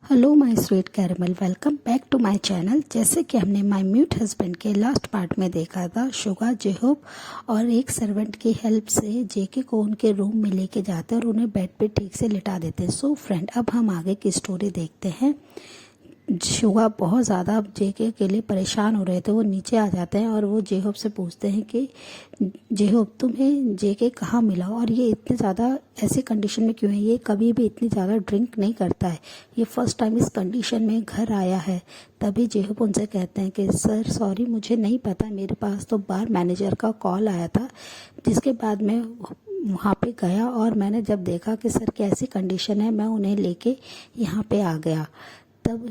Hello my sweet caramel, welcome back to my channel. जैसे कि हमने माय म्यूट हस्बैंड के लास्ट पार्ट में देखा था, शुगा, जेहोब और एक सर्वेंट की हेल्प से जेके को उनके रूम में लेके जाते हैं और उन्हें बेड पे ठीक से लिटा देते हैं। सो फ्रेंड, अब हम आगे की स्टोरी देखते हैं। शुगा बहुत ज़्यादा जेके के लिए परेशान हो रहे थे। वो नीचे आ जाते हैं और वो जेहोब से पूछते हैं कि जेहोब, तुम्हें जेके कहाँ मिला और ये इतने ज़्यादा ऐसी कंडीशन में क्यों है? ये कभी भी इतनी ज़्यादा ड्रिंक नहीं करता है, ये फर्स्ट टाइम इस कंडीशन में घर आया है। तभी जेहोब उनसे कहते हैं कि सर सॉरी, मुझे नहीं पता, मेरे पास तो बार मैनेजर का कॉल आया था, जिसके बाद मैं वहाँ पे गया और मैंने जब देखा कि सर की ऐसी कंडीशन है, मैं उन्हें लेके यहाँ पे आ गया। तब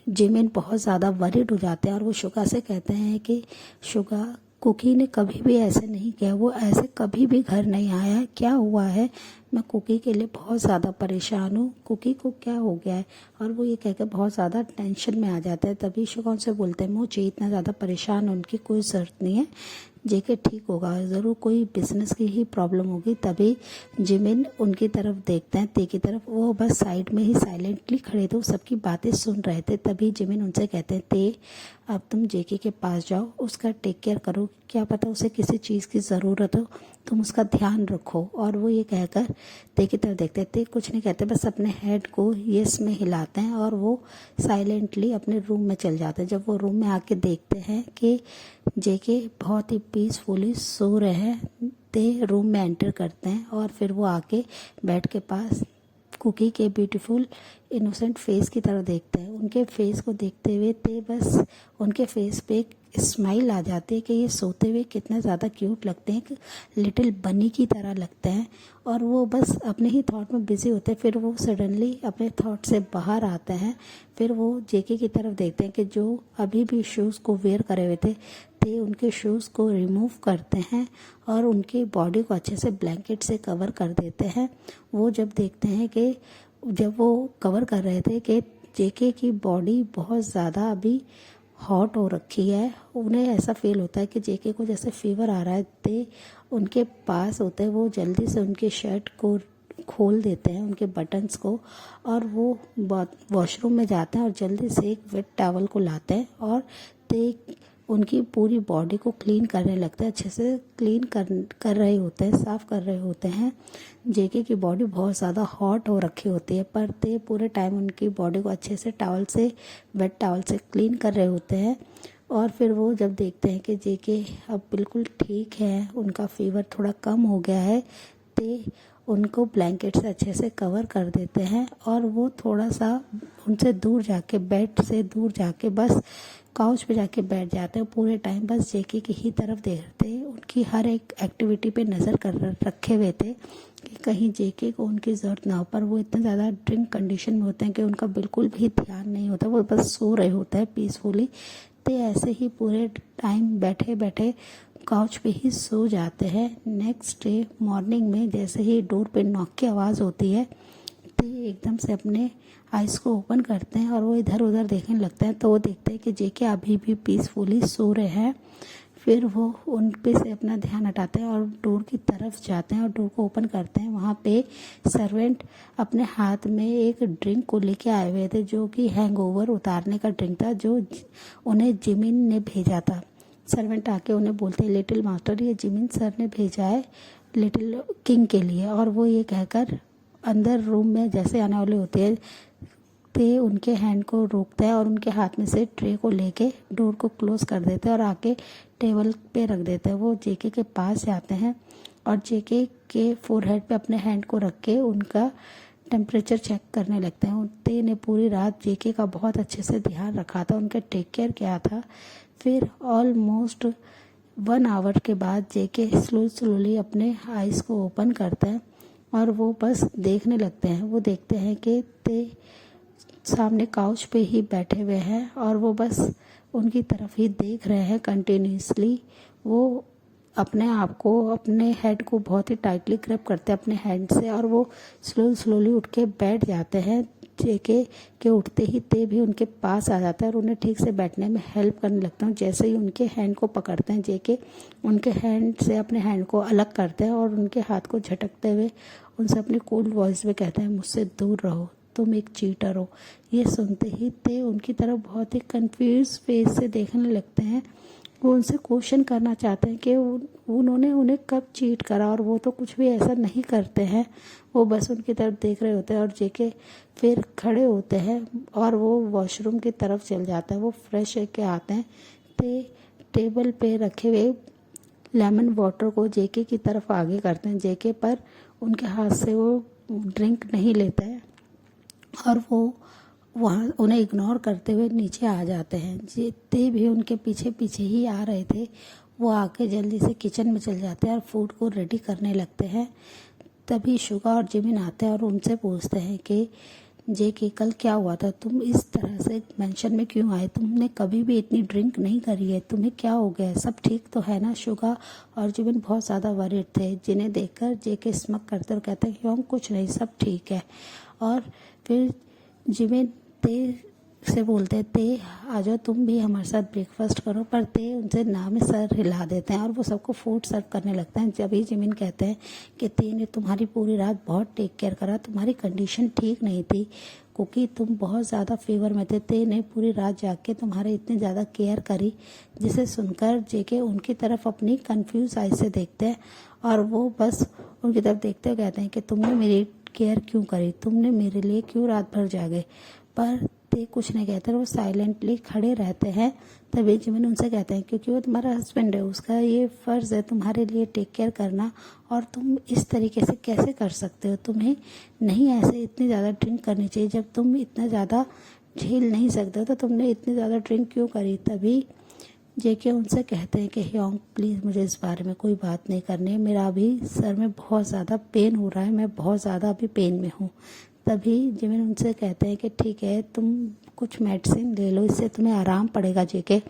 जिमिन बहुत ज़्यादा वरिड हो जाते हैं और वो शुगा से कहते हैं कि शुगा, कुकी ने कभी भी ऐसे नहीं किया, वो ऐसे कभी भी घर नहीं आया है, क्या हुआ है? मैं कुकी के लिए बहुत ज़्यादा परेशान हूँ, कुकी को क्या हो गया है? और वो ये कहकर बहुत ज़्यादा टेंशन में आ जाता है। तभी शुगा उनसे बोलते हैं, मुझे इतना ज़्यादा परेशान होने की कोई ज़रूरत नहीं है, जेके ठीक होगा, ज़रूर कोई बिजनेस की ही प्रॉब्लम होगी। तभी जिमिन उनकी तरफ देखते हैं, ते की तरफ। वो बस साइड में ही साइलेंटली खड़े थे, वो सबकी बातें सुन रहे थे। तभी जिमिन उनसे कहते हैं, ते अब तुम जेके के पास जाओ, उसका टेक केयर करो, क्या पता उसे किसी चीज़ की ज़रूरत हो, तुम उसका ध्यान रखो। और वो ये कहकर ते की तरफ देखते थे, कुछ नहीं कहते, बस अपने हेड को यस में हिलाते हैं और वो साइलेंटली अपने रूम में चल जाते हैं। जब वो रूम में आके देखते हैं कि जेके बहुत ही पीसफुली सो रहे हैं, ते रूम में एंटर करते हैं और फिर वो आके बेड के पास कुकी के ब्यूटीफुल इनोसेंट फेस की तरफ देखते हैं। उनके फेस को देखते हुए ते बस उनके फेस पे एक स्माइल आ जाती है कि ये सोते हुए कितना ज़्यादा क्यूट लगते हैं, एक लिटिल बनी की तरह लगते हैं। और वो बस अपने ही थॉट में बिजी होते हैं। फिर वो सडनली अपने थॉट से बाहर आते हैं। फिर वो जेके की तरफ देखते हैं कि जो अभी भी शूज़ को वेयर करे हुए थे, ते उनके शूज़ को रिमूव करते हैं और उनकी बॉडी को अच्छे से ब्लैंकेट से कवर कर देते हैं। वो जब देखते हैं कि जब वो कवर कर रहे थे कि जेके की बॉडी बहुत ज़्यादा अभी हॉट हो रखी है, उन्हें ऐसा फील होता है कि जेके को जैसे फीवर आ रहा है। ते उनके पास होते हैं, वो जल्दी से उनकी शर्ट को खोल देते हैं, उनके बटन्स को, और वो वॉशरूम में जाते हैं और जल्दी से एक वेट टॉवल को लाते हैं और ते उनकी पूरी बॉडी को क्लीन करने लगते हैं, अच्छे से क्लीन कर रहे होते हैं, साफ़ कर रहे होते हैं। जेके की बॉडी बहुत ज़्यादा हॉट हो रखी होती है, पर ते पूरे टाइम उनकी बॉडी को अच्छे से वेट टॉवल से क्लीन कर रहे होते हैं। और फिर वो जब देखते हैं कि जेके अब बिल्कुल ठीक है, उनका फीवर थोड़ा कम हो गया है, ते उनको ब्लैंकेट से अच्छे से कवर कर देते हैं और वो थोड़ा सा उनसे दूर जाके, बेड से दूर जाके बस काउच पे जाके बैठ जाते हैं। पूरे टाइम बस जेके की ही तरफ देखते, उनकी हर एक एक्टिविटी पे नज़र कर रखे हुए थे कि कहीं जेके को उनकी ज़रूरत ना हो। पर वो इतने ज़्यादा ड्रिंक कंडीशन में होते हैं कि उनका बिल्कुल भी ध्यान नहीं होता, वो बस सो रहे होते हैं पीसफुली। तो ऐसे ही पूरे टाइम बैठे बैठे काउच पे ही सो जाते हैं। नेक्स्ट डे मॉर्निंग में जैसे ही डोर पे नॉक की आवाज़ होती है, तो एकदम से अपने आइज़ को ओपन करते हैं और वो इधर उधर देखने लगते हैं। तो वो देखते हैं कि जेके अभी भी पीसफुली सो रहे हैं। फिर वो उन पे से अपना ध्यान हटाते हैं और डोर की तरफ जाते हैं और डोर को ओपन करते हैं। वहाँ पे सर्वेंट अपने हाथ में एक ड्रिंक को लेके आए हुए थे, जो कि हैंगओवर उतारने का ड्रिंक था, जो उन्हें जिमिन ने भेजा था। सर्वेंट आके उन्हें बोलते हैं, लिटिल मास्टर, ये जिमिन सर ने भेजा है लिटिल किंग के लिए। और वो ये कहकर अंदर रूम में जैसे आने वाले होते हैं, ते उनके हैंड को रोकता है और उनके हाथ में से ट्रे को लेके डोर को क्लोज कर देते हैं और आके टेबल पे रख देते हैं। वो जेके के पास जाते हैं और जेके के फोरहेड पे अपने हैंड को रख के उनका टेम्परेचर चेक करने लगते हैं। ते ने पूरी रात जेके का बहुत अच्छे से ध्यान रखा था, उनका टेक केयर किया था। फिर ऑलमोस्ट 1 आवर के बाद जेके स्लोली अपने आइज़ को ओपन करते हैं और वो बस देखने लगते हैं। वो देखते हैं कि ते सामने काउच पे ही बैठे हुए हैं और वो बस उनकी तरफ ही देख रहे हैं कंटिन्यूसली। वो अपने आप को, अपने हेड को बहुत ही टाइटली ग्रिप करते हैं अपने हैंड से और वो स्लोली उठ के बैठ जाते हैं। जेके के उठते ही ते भी उनके पास आ जाता है और उन्हें ठीक से बैठने में हेल्प करने लगता है। जैसे ही उनके हैंड को पकड़ते हैं, जेके उनके हैंड से अपने हैंड को अलग करते हैं और उनके हाथ को झटकते हुए उनसे अपनी कोल्ड वॉइस में कहते हैं, मुझसे दूर रहो, तुम एक चीटर हो। ये सुनते ही ते उनकी तरफ बहुत ही कंफ्यूज फेस से देखने लगते हैं। वो उनसे क्वेश्चन करना चाहते हैं कि उन्होंने उन्हें कब चीट करा, और वो तो कुछ भी ऐसा नहीं करते हैं। वो बस उनकी तरफ देख रहे होते हैं, और जेके फिर खड़े होते हैं और वो वॉशरूम की तरफ चल जाता है। वो फ्रेश होके आते हैं। ते टेबल पे रखे हुए लेमन वाटर को जेके की तरफ आगे करते हैं। जेके पर उनके हाथ से वो ड्रिंक नहीं लेते हैं, और वो वहाँ उन्हें इग्नोर करते हुए नीचे आ जाते हैं। ते भी उनके पीछे पीछे ही आ रहे थे। वो आके जल्दी से किचन में चल जाते हैं और फूड को रेडी करने लगते हैं। तभी शुगा और जिमिन आते हैं और उनसे पूछते हैं कि जेके कल क्या हुआ था, तुम इस तरह से मेंशन में क्यों आए, तुमने कभी भी इतनी ड्रिंक नहीं करी है, तुम्हें क्या हो गया है, सब ठीक तो है ना। शुगा और जिमिन बहुत ज़्यादा वरीड थे, जिन्हें देखकर जेके स्मक करते और कहते हैं कि कुछ नहीं, सब ठीक है। और फिर जिमिन ते से बोलते हैं, ते आ जाओ तुम भी हमारे साथ ब्रेकफास्ट करो, पर ते उनसे ना में सर हिला देते हैं और वो सबको फूड सर्व करने लगते हैं। जब ही जिमिन कहते हैं कि ते ने तुम्हारी पूरी रात बहुत टेक केयर करा, तुम्हारी कंडीशन ठीक नहीं थी क्योंकि तुम बहुत ज़्यादा फीवर में थे, ते ने पूरी रात जाग के तुम्हारे इतनी ज़्यादा केयर करी। जिसे सुनकर जेके उनकी तरफ अपनी कंफ्यूज आई से देखते हैं, और वो बस उनकी तरफ देखते हुए कहते हैं कि तुमने मेरी केयर क्यों करी, तुमने मेरे लिए क्यों रात भर जागे। पर ते कुछ नहीं कहते, वो साइलेंटली खड़े रहते हैं। तभी जिमिन उनसे कहते हैं क्योंकि वो तुम्हारा हस्बैंड है, उसका ये फ़र्ज़ है तुम्हारे लिए टेक केयर करना, और तुम इस तरीके से कैसे कर सकते हो, तुम्हें नहीं ऐसे इतनी ज़्यादा ड्रिंक करनी चाहिए। जब तुम इतना ज़्यादा झेल नहीं सकते तो तुमने इतनी ज़्यादा ड्रिंक क्यों करी। तभी जेके उनसे कहते हैं कि ह्योंग प्लीज़ मुझे इस बारे में कोई बात नहीं करनी, मेरा अभी सर में बहुत ज़्यादा पेन हो रहा है, मैं बहुत ज़्यादा अभी पेन में हूँ। तभी जिमिन उनसे कहते हैं कि ठीक है, तुम कुछ मेडिसिन ले लो, इससे तुम्हें आराम पड़ेगा जेके।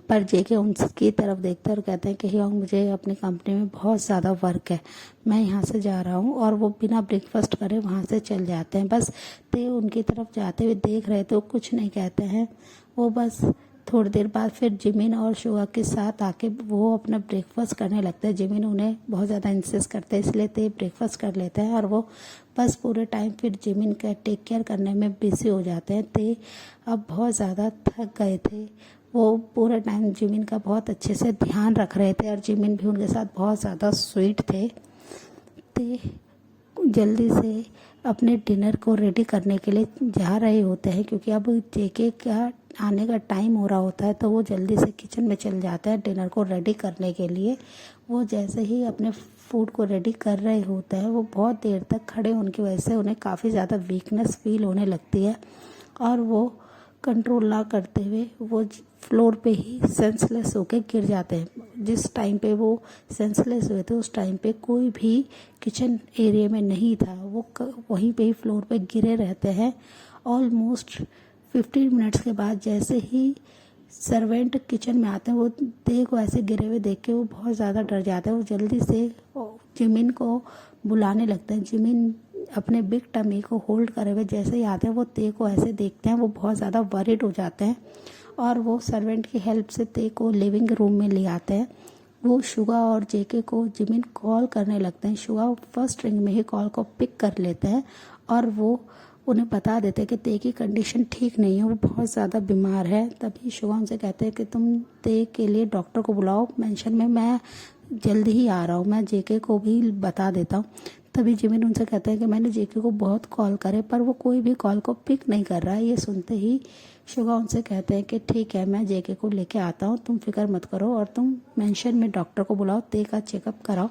पर जेके उनकी तरफ देखते हैं और कहते हैं कि ह्योंग मुझे अपनी कंपनी में बहुत ज़्यादा वर्क है, मैं यहाँ से जा रहा हूँ। और वो बिना ब्रेकफास्ट करे वहाँ से चल जाते हैं। बस ते उनकी तरफ जाते हुए देख रहे तो कुछ नहीं कहते हैं। वो बस थोड़ी देर बाद फिर जिमिन और शुगा के साथ आके वो अपना ब्रेकफास्ट करने लगते हैं। जिमिन उन्हें बहुत ज़्यादा इंसिस्ट करते हैं, इसलिए ते ब्रेकफास्ट कर लेते हैं, और वो बस पूरे टाइम फिर जिमिन का टेक केयर करने में बिजी हो जाते हैं। ते अब बहुत ज़्यादा थक गए थे, वो पूरे टाइम जिमिन का बहुत अच्छे से ध्यान रख रहे थे, और जिमिन भी उनके साथ बहुत ज़्यादा स्वीट थे। ते जल्दी से अपने डिनर को रेडी करने के लिए जा रहे होते हैं, क्योंकि अब जेके का आने का टाइम हो रहा होता है, तो वो जल्दी से किचन में चल जाता है डिनर को रेडी करने के लिए। वो जैसे ही अपने फूड को रेडी कर रहे होते हैं, वो बहुत देर तक खड़े होने की वजह से उन्हें काफ़ी ज़्यादा वीकनेस फील होने लगती है, और वो कंट्रोल ना करते हुए वो फ्लोर पे ही सेंसलेस होकर गिर जाते हैं। जिस टाइम पे वो सेंसलेस हुए थे उस टाइम पे कोई भी किचन एरिया में नहीं था, वो वहीं पे ही फ्लोर पे गिरे रहते हैं। ऑलमोस्ट 15 मिनट्स के बाद जैसे ही सर्वेंट किचन में आते हैं, वो ते को ऐसे गिरे हुए देख के वो बहुत ज़्यादा डर जाते हैं। वो जल्दी से जिमिन को बुलाने लगते हैं। जिमिन अपने बिग टमी को होल्ड करे हुए जैसे ही आते हैं, वो ते को ऐसे देखते हैं, वो बहुत ज़्यादा वरीड हो जाते हैं, और वो सर्वेंट की हेल्प से ते को लिविंग रूम में ले आते हैं। वो शुगा और जेके को जिमिन कॉल करने लगते हैं। शुगा फर्स्ट रिंग में ही कॉल को पिक कर लेते हैं, और वो उन्हें बता देते हैं कि ते की कंडीशन ठीक नहीं है, वो बहुत ज़्यादा बीमार है। तभी शुगा उनसे कहते हैं कि तुम ते के लिए डॉक्टर को बुलाओ, मेंशन में मैं जल्दी ही आ रहा हूँ, मैं जेके को भी बता देता हूँ। तभी जिमिन उनसे कहते हैं कि मैंने जेके को बहुत कॉल करे, पर वो कोई भी कॉल को पिक नहीं कर रहा है। ये सुनते ही शुगा उनसे कहते हैं कि ठीक है, मैं जेके को लेके आता हूँ, तुम फिक्र मत करो, और तुम मेंशन में डॉक्टर को बुलाओ, ते का चेकअप कराओ।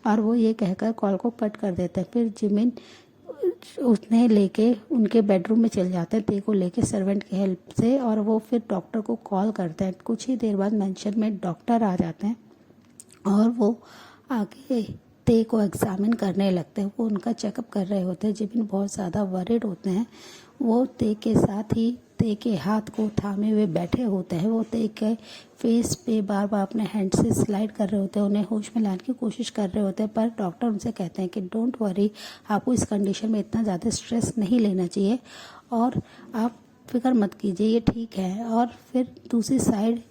और वो ये कहकर कॉल को कट कर देते हैं। फिर जिमिन उन्हें लेके उनके बेडरूम में चल जाते हैं, ते को लेके सर्वेंट की हेल्प से, और वो फिर डॉक्टर को कॉल करते हैं। कुछ ही देर बाद मेंशन में डॉक्टर आ जाते हैं, और वो आगे ते को एग्जामिन करने लगते हैं। वो उनका चेकअप कर रहे होते हैं। जिमिन बहुत ज़्यादा वरीड होते हैं। वो ते के साथ ही ते के हाथ को थामे हुए बैठे होते हैं। वो ते के फेस पे बार बार अपने हैंड से स्लाइड कर रहे होते हैं, उन्हें होश में लाने की कोशिश कर रहे होते हैं। पर डॉक्टर उनसे कहते हैं कि डोंट वरी, आपको इस कंडीशन में इतना ज़्यादा स्ट्रेस नहीं लेना चाहिए, और आप फिक्र मत कीजिए, ये ठीक है। और फिर दूसरी साइड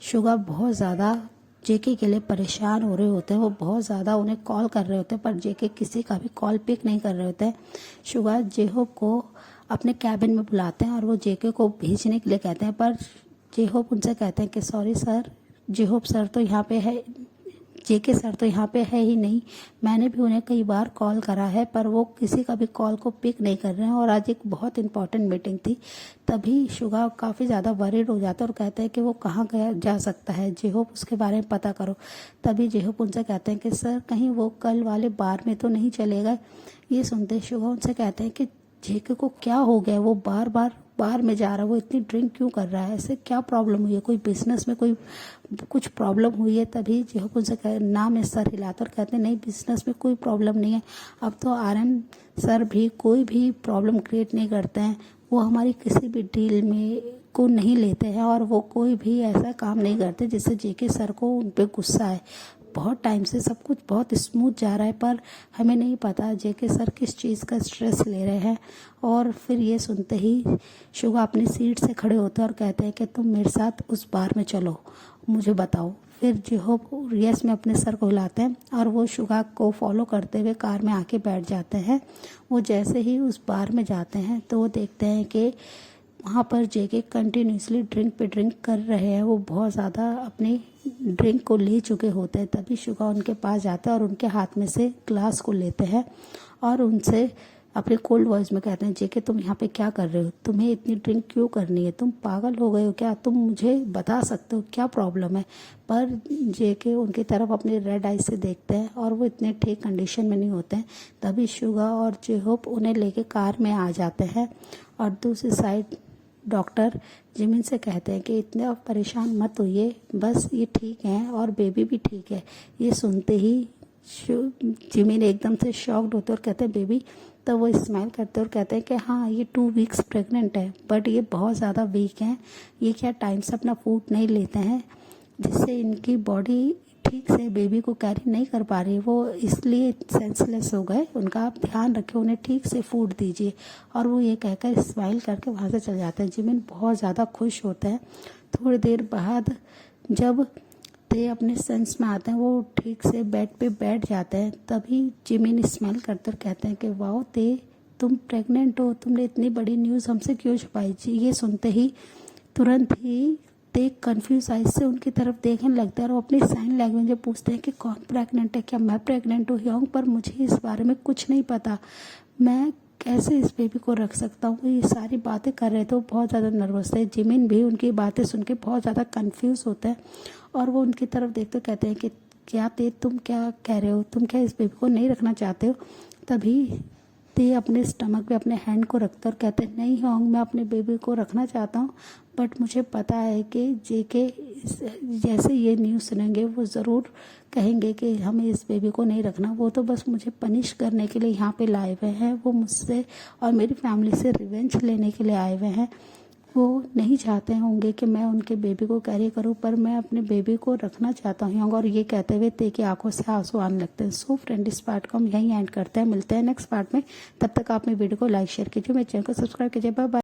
शुगा बहुत ज़्यादा जेके के लिए परेशान हो रहे होते हैं। वो बहुत ज़्यादा उन्हें कॉल कर रहे होते हैं, पर जेके किसी का भी कॉल पिक नहीं कर रहे होते हैं। शुगा जेहोब को अपने कैबिन में बुलाते हैं और वो जेके को भेजने के लिए कहते हैं, पर जे होप उनसे कहते हैं कि sorry sir, J Hope sir तो यहाँ पे है, जेके सर तो यहाँ पे है ही नहीं। मैंने भी उन्हें कई बार कॉल करा है पर वो किसी का भी कॉल को पिक नहीं कर रहे हैं और आज एक बहुत इंपॉर्टेंट मीटिंग थी। तभी शुगा काफ़ी ज़्यादा वरीड हो जाता है और कहते हैं कि वो कहाँ गया जा सकता है, जे होप उसके बारे में पता करो। तभी जे होप उनसे कहते हैं कि सर कहीं वो कल वाले बार में तो नहीं चले गए। ये सुनते शुगा उनसे कहते हैं कि जेके को क्या हो गया, वो बार बार में जा रहा है, वो इतनी ड्रिंक क्यों कर रहा है, ऐसे क्या प्रॉब्लम हुई है, कोई बिजनेस में कोई कुछ प्रॉब्लम हुई है। तभी जो उनसे नाम है सर हिलाते और कहते हैं नहीं बिजनेस में कोई प्रॉब्लम नहीं है। अब तो आरएन सर भी कोई भी प्रॉब्लम क्रिएट नहीं करते हैं, वो हमारी किसी भी डील में को नहीं लेते हैं और वो कोई भी ऐसा काम नहीं करते जिससे जेके सर को उन पर गुस्सा है। बहुत टाइम से सब कुछ बहुत स्मूथ जा रहा है पर हमें नहीं पता जेके सर किस चीज़ का स्ट्रेस ले रहे हैं। और फिर ये सुनते ही शुगा अपनी सीट से खड़े होते हैं और कहते हैं कि तुम मेरे साथ उस बार में चलो, मुझे बताओ। फिर जेहोप यस में अपने सर को हिलाते हैं और वो शुगा को फॉलो करते हुए कार में आके बैठ जाते हैं। वो जैसे ही उस बार में जाते हैं तो वो देखते हैं कि वहाँ पर जेके कंटिन्यूसली ड्रिंक पे ड्रिंक कर रहे हैं, वो बहुत ज़्यादा अपनी ड्रिंक को ले चुके होते हैं। तभी शुगा उनके पास जाता है और उनके हाथ में से ग्लास को लेते हैं और उनसे अपने कोल्ड वॉइस में कहते हैं जेके तुम यहाँ पे क्या कर रहे हो, तुम्हें इतनी ड्रिंक क्यों करनी है, तुम पागल हो गए हो क्या, तुम मुझे बता सकते हो क्या प्रॉब्लम है। पर जेके उनकी तरफ अपने रेड आई से देखते हैं और वो इतने ठीक कंडीशन में नहीं होते हैं। तभी शुगा और जेहोप उन्हें लेके कार में आ जाते हैं और दूसरी साइड डॉक्टर जिमिन से कहते हैं कि इतने आप परेशान मत होइए, बस ये ठीक है और बेबी भी ठीक है। ये सुनते ही जिमिन एकदम से शॉक्ड होते और कहते हैं बेबी, तो वो स्माइल करते और कहते हैं कि हाँ ये 2 वीक्स प्रेग्नेंट है बट ये बहुत ज़्यादा वीक हैं, ये क्या टाइम से अपना फूड नहीं लेते हैं जिससे इनकी बॉडी ठीक से बेबी को कैरी नहीं कर पा रही, वो इसलिए सेंसलेस हो गए, उनका आप ध्यान रखें, उन्हें ठीक से फूड दीजिए। और वो ये कहकर स्माइल करके वहाँ से चले जाते हैं। जिमिन बहुत ज़्यादा खुश होते हैं। थोड़ी देर बाद जब ते अपने सेंस में आते हैं, वो ठीक से बेड पे बैठ जाते हैं। तभी जिमिन स्माइल करते और कहते हैं कि वाह ते तुम प्रेग्नेंट हो, तुमने इतनी बड़ी न्यूज़ हमसे क्यों छुपाई। ये सुनते ही तुरंत ही ते कंफ्यूज आइज से उनकी तरफ देखने लगते हैं और वो अपनी साइन लैंग्वेज में पूछते हैं कि कौन प्रेग्नेंट है, क्या मैं प्रेग्नेंट हूँ ह्योंग, पर मुझे इस बारे में कुछ नहीं पता, मैं कैसे इस बेबी को रख सकता हूँ। ये सारी बातें कर रहे थे, वो बहुत ज़्यादा नर्वस थे। जिमिन भी उनकी बातें सुन के बहुत ज़्यादा कन्फ्यूज़ होते हैं और वो उनकी तरफ देखते कहते हैं कि क्या ते तुम क्या कह रहे हो, तुम क्या इस बेबी को नहीं रखना चाहते हो। तभी ते अपने स्टमक पे अपने हैंड को रखते और कहते हैं नहीं ह्योंग, मैं अपने बेबी को रखना चाहता हूँ बट मुझे पता है कि जेके जैसे ये न्यूज़ सुनेंगे वो ज़रूर कहेंगे कि हमें इस बेबी को नहीं रखना, वो तो बस मुझे पनिश करने के लिए यहाँ पे लाए हुए हैं, वो मुझसे और मेरी फैमिली से रिवेंज लेने के लिए आए हुए हैं। वो नहीं चाहते होंगे कि मैं उनके बेबी को कैरी करूं, पर मैं अपने बेबी को रखना चाहता हूँ। और ये कहते हुए ते की आंखों से आंसू आने लगते हैं। सो फ्रेंड, इस पार्ट को हम यहीं एंड करते हैं, मिलते हैं नेक्स्ट पार्ट में। तब तक आप मेरे वीडियो को लाइक शेयर कीजिए, मेरे चैनल को सब्सक्राइब कीजिए। Bye bye.